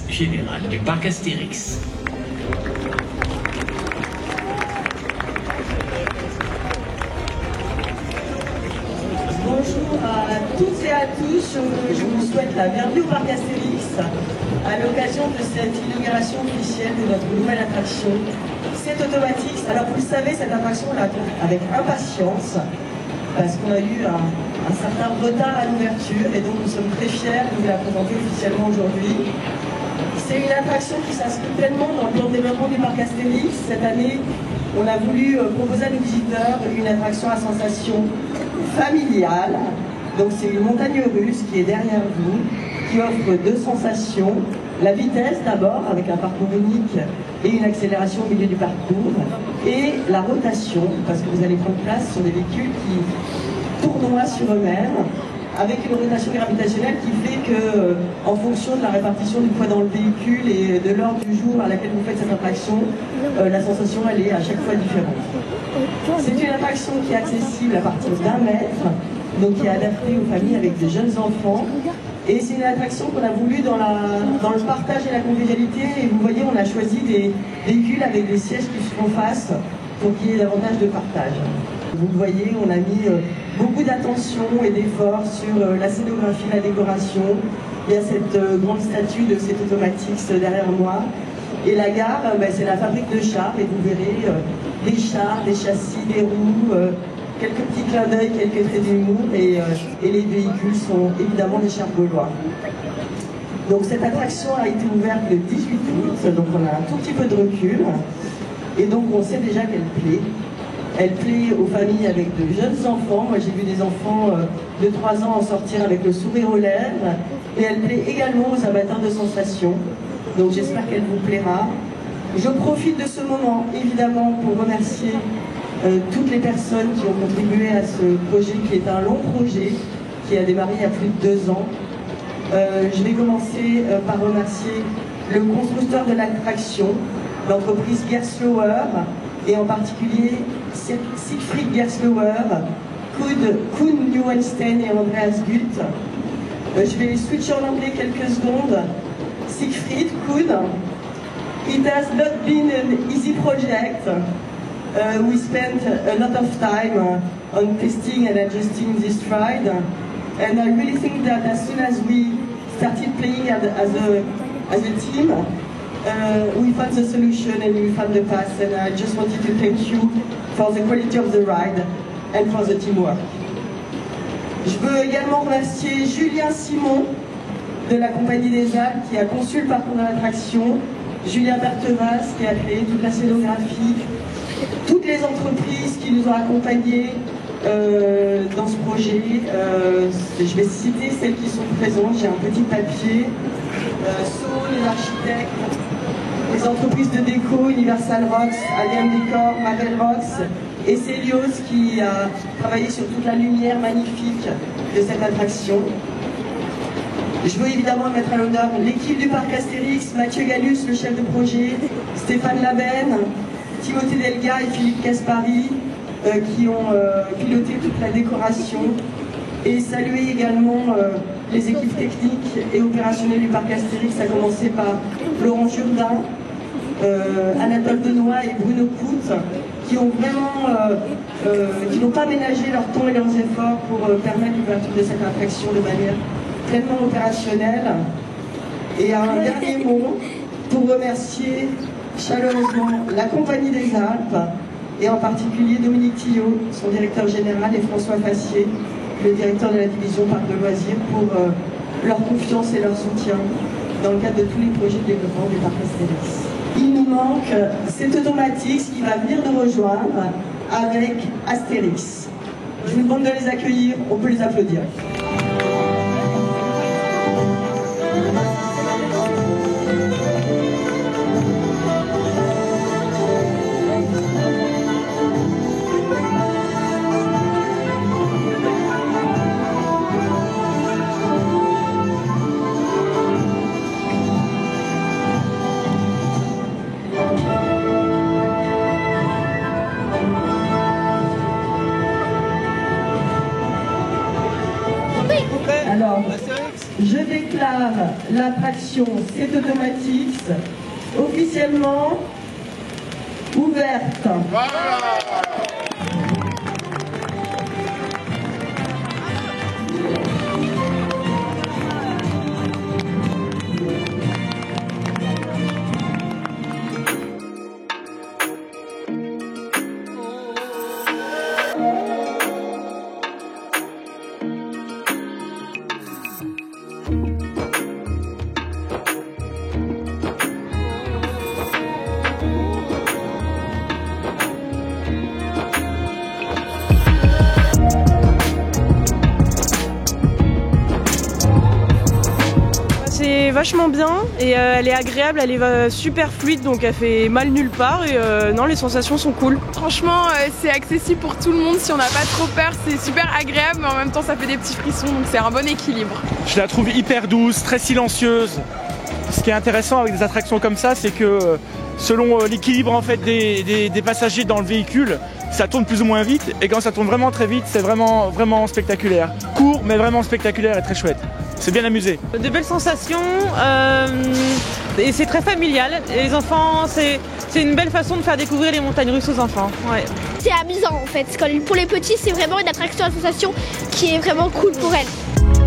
général du parc Astérix. Bonjour à toutes et à tous, je vous souhaite la bienvenue au parc Astérix à l'occasion de cette inauguration officielle de notre nouvelle attraction, C'est Automatix. Alors vous le savez, cette attraction on l'attend avec impatience parce qu'on a eu un certain retard à l'ouverture et donc nous sommes très fiers de vous la présenter officiellement aujourd'hui. C'est une attraction qui s'inscrit pleinement dans le plan de développement du parc Astérix. Cette année, on a voulu proposer à nos visiteurs une attraction à sensation familiale. Donc c'est une montagne russe qui est derrière vous, qui offre deux sensations. La vitesse d'abord, avec un parcours unique et une accélération au milieu du parcours. Et la rotation, parce que vous allez prendre place sur des véhicules qui tournoient sur eux-mêmes, avec une rotation gravitationnelle qui fait que, en fonction de la répartition du poids dans le véhicule et de l'heure du jour à laquelle vous faites cette attraction, la sensation elle est à chaque fois différente. C'est une attraction qui est accessible à partir d'1 mètre, donc qui est adaptée aux familles avec des jeunes enfants. Et c'est une attraction qu'on a voulu dans le partage et la convivialité. Et vous voyez, on a choisi des véhicules avec des sièges qui se font face pour qu'il y ait davantage de partage. Vous le voyez, on a mis beaucoup d'attention et d'efforts sur la scénographie, la décoration. Il y a cette grande statue de C'est Automatix derrière moi. Et la gare, c'est la fabrique de chars. Et vous verrez des chars, des châssis, des roues, quelques petits clins d'œil, quelques traits d'humour. Et les véhicules sont évidemment des chars gaulois. Donc cette attraction a été ouverte le 18 août, donc on a un tout petit peu de recul. Et donc on sait déjà qu'elle plaît. Elle plaît aux familles avec de jeunes enfants. Moi j'ai vu des enfants de 3 ans en sortir avec le sourire aux lèvres. Et elle plaît également aux amateurs de sensations. Donc j'espère qu'elle vous plaira. Je profite de ce moment évidemment pour remercier toutes les personnes qui ont contribué à ce projet qui est un long projet qui a démarré il y a plus de 2 ans. Je vais commencer par remercier le constructeur de l'attraction, l'entreprise Gerstlauer, et en particulier Siegfried Gerstlauer, Koen Nieuwenstein et Andreas Gult. Je vais switcher en anglais quelques secondes. Siegfried, Koen, it has not been an easy project. We spent a lot of time on testing and adjusting this ride, and I really think that as soon as we started playing as a team, we found the solution and we found the path, and I just wanted to thank you for the quality of the ride and for the teamwork. Je veux également remercier Julien Simon de la Compagnie des Alpes qui a conçu le parcours de l'attraction, Julien Berthevas qui a créé toute la scénographie, toutes les entreprises qui nous ont accompagnés dans ce projet. Je vais citer celles qui sont présentes, j'ai un petit papier. les architectes, les entreprises de déco, Universal Rocks, Alien Decor, Marvel Rocks et Celios qui a travaillé sur toute la lumière magnifique de cette attraction. Je veux évidemment mettre à l'honneur l'équipe du parc Astérix, Mathieu Gallus, le chef de projet, Stéphane Labenne, Timothée Delga et Philippe Caspari qui ont piloté toute la décoration, et saluer également les équipes techniques et opérationnelles du parc Astérix, à commencer par Laurent Jourdain, Anatole Benoît et Bruno Coute, qui ont vraiment, qui n'ont pas ménagé leur temps et leurs efforts pour permettre l'ouverture de cette attraction de manière pleinement opérationnelle. Et un dernier mot pour remercier chaleureusement la Compagnie des Alpes, et en particulier Dominique Tillot, son directeur général, et François Fassier, le directeur de la division Parc de Loisirs, pour leur confiance et leur soutien dans le cadre de tous les projets de développement du parc Astérix. Il nous manque cet Automatix qui va venir nous rejoindre avec Astérix. Je vous demande de les accueillir, on peut les applaudir. déclare l'attraction C'est Automatix officiellement ouverte. C'est vachement bien et elle est agréable, elle est super fluide, donc elle fait mal nulle part et non, les sensations sont cool. Franchement, c'est accessible pour tout le monde si on n'a pas trop peur, c'est super agréable mais en même temps ça fait des petits frissons, donc c'est un bon équilibre. Je la trouve hyper douce, très silencieuse. Ce qui est intéressant avec des attractions comme ça, c'est que selon l'équilibre en fait des passagers dans le véhicule, ça tourne plus ou moins vite, et quand ça tourne vraiment très vite, c'est vraiment spectaculaire. Court mais vraiment spectaculaire et très chouette. C'est bien amusé. De belles sensations et c'est très familial. Et les enfants, c'est une belle façon de faire découvrir les montagnes russes aux enfants. Ouais. C'est amusant en fait. Pour les petits, c'est vraiment une attraction à sensation qui est vraiment cool pour elles.